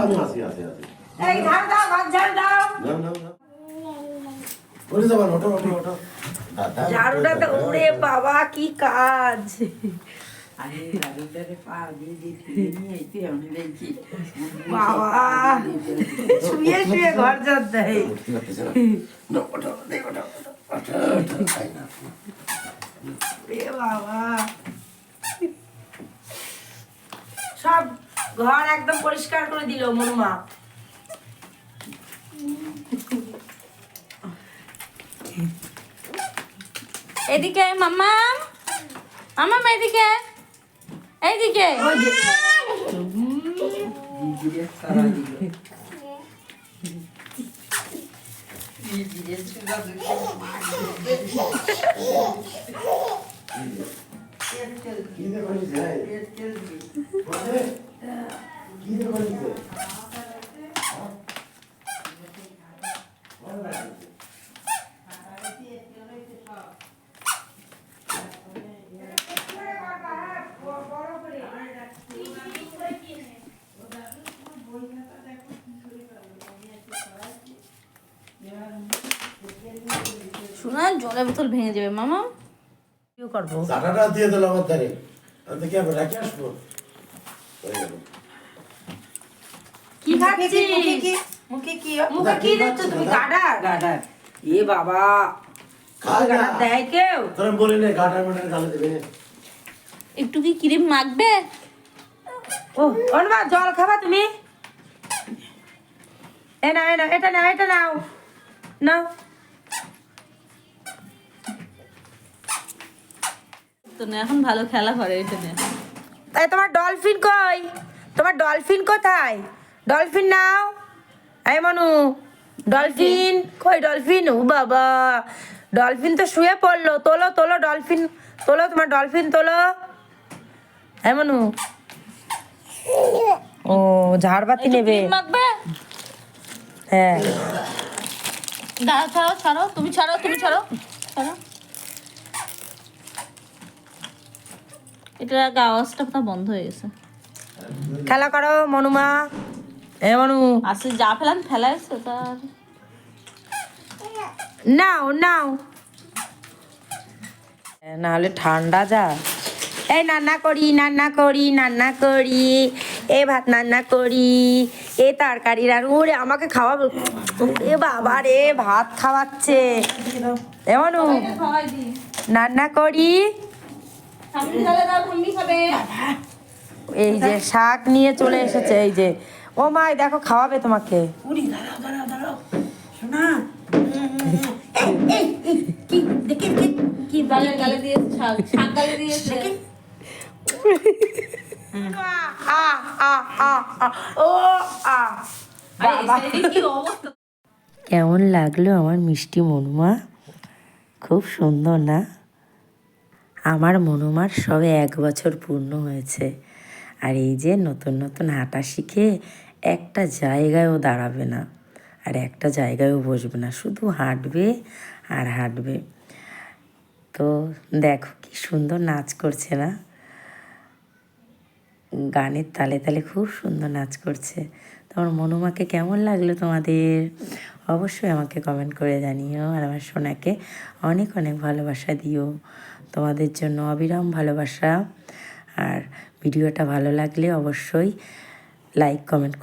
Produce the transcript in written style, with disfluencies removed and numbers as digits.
আমি আসি আসি আসি। এই ঝাড় দাও, ঘর ঝাড় দাও। নাও নাও নাও। ওরে যাবা ওঠো ওঠো ওঠো। দাদা ঝাড়ুটা তো ওরে বাবা কি কাজ। আরে ঝাড়ুটারে পা দিয়ে দিয়ে ফিরে নিয়ে এসে আমি দেখছি বাবা শুয়ে শুয়ে ঘর ঝাড় দেয়। না, ওঠো, দেখো, ওঠো, ওঠো, ওঠো, তাই না। এ বাবা সব ঘর একদম পরিষ্কার করে দিল মনুমা। এদিকে মাম্মা, মাম্মা এদিকে, এইদিকে। দিদিরে সারা দিল দিদিরে সারা দিল কি দেখো নিছে? বলে, কি দেখো নিছে? শোনা জলের বোতল ভেঙে যাবে মামা। কি করবো? চাটাটা দিয়ে দিল আমার ধারে। আমি তো কি হবে, রাখি আসবো? হয়ে গেল। কি খাচ্ছিস? মুখে কি দিচ্ছ তুমি? গাডার? গাডার এ বাবা খা না। গাডার দেয় কেউ? তোরা বলি না, গাটার মাটার গালে দেবে না। একটু কি ক্রিম মাখবে? ও অনুমা জল খাবা তুমি? এ না এটা নাও, এটা নাও নাও। তো না এখন ভালো খেলা করে এটা নিয়ে। এই তোমার ডলফিন কই? তোমার ডলফিন কোথায়? ডলফিন নাও। এই মনু ডলফিন কই? ডলফিন ও বাবা, ডলফিন তো শুয়ে পড়লো। তোলো তোলো ডলফিন তোলো, তোমার ডলফিন তোলো। এই মনু ও ঝাড়বাতি একটু নেবে? ক্রিম মাখবে? হ্যাঁ দাঁড়াও, ছাড়ো ছাড়ো, তুমি ছাড়ো, তুমি ছাড়ো ছাড়ো। এটার আগে আওয়াজটা তো বন্ধ হয়ে গেছে। খেলা করো মনুমা। এ মনু আসলে যা ফেলান ফেলাইছে তার। নাও নাও, না হলে ঠান্ডা যা। এই রান্না করি রান্না করি রান্না করি, এ ভাত রান্না করি, এ তরকারি রান্না। ওরে আমাকে খাওয়াবে, এ বাবা রে ভাত খাওয়াচ্ছে। এমন রান্না করি। এই যে শাক নিয়ে চলে এসেছে, এই যে ও মাই দেখো খাওয়াবে তোমাকে। উড়ি দাঁড়াও দাঁড়াও দাঁড়াও শোনা কি দেখি কি গালে গালে দিয়েছে, শাক শাক গালে দিয়েছে। আ আ আ আ ও আ বাবা। কি অবস্থা! কেমন লাগলো আমার মিষ্টি মনুমা? খুব সুন্দর না? আমার মনুমার সবে 1 বছর পূর্ণ হয়েছে, আর এই যে নতুন নতুন হাঁটা শিখে একটা জায়গায়ও দাঁড়াবে না, আর একটা জায়গায়ও বসবে না, শুধু হাঁটবে আর হাঁটবে। তো দেখো কি সুন্দর নাচ করছে না? গানের তালে তালে খুব সুন্দর নাচ করছে। তোমার মনুমাকে কেমন লাগলো তোমাদের? অবশ্যই আমাকে কমেন্ট করে জানিও, আর আমার সোনাকে অনেক অনেক ভালোবাসা দিও। তোমাদের জন্য অবিরাম ভালোবাসা। আর ভিডিওটা ভালো লাগলে অবশ্যই লাইক কমেন্ট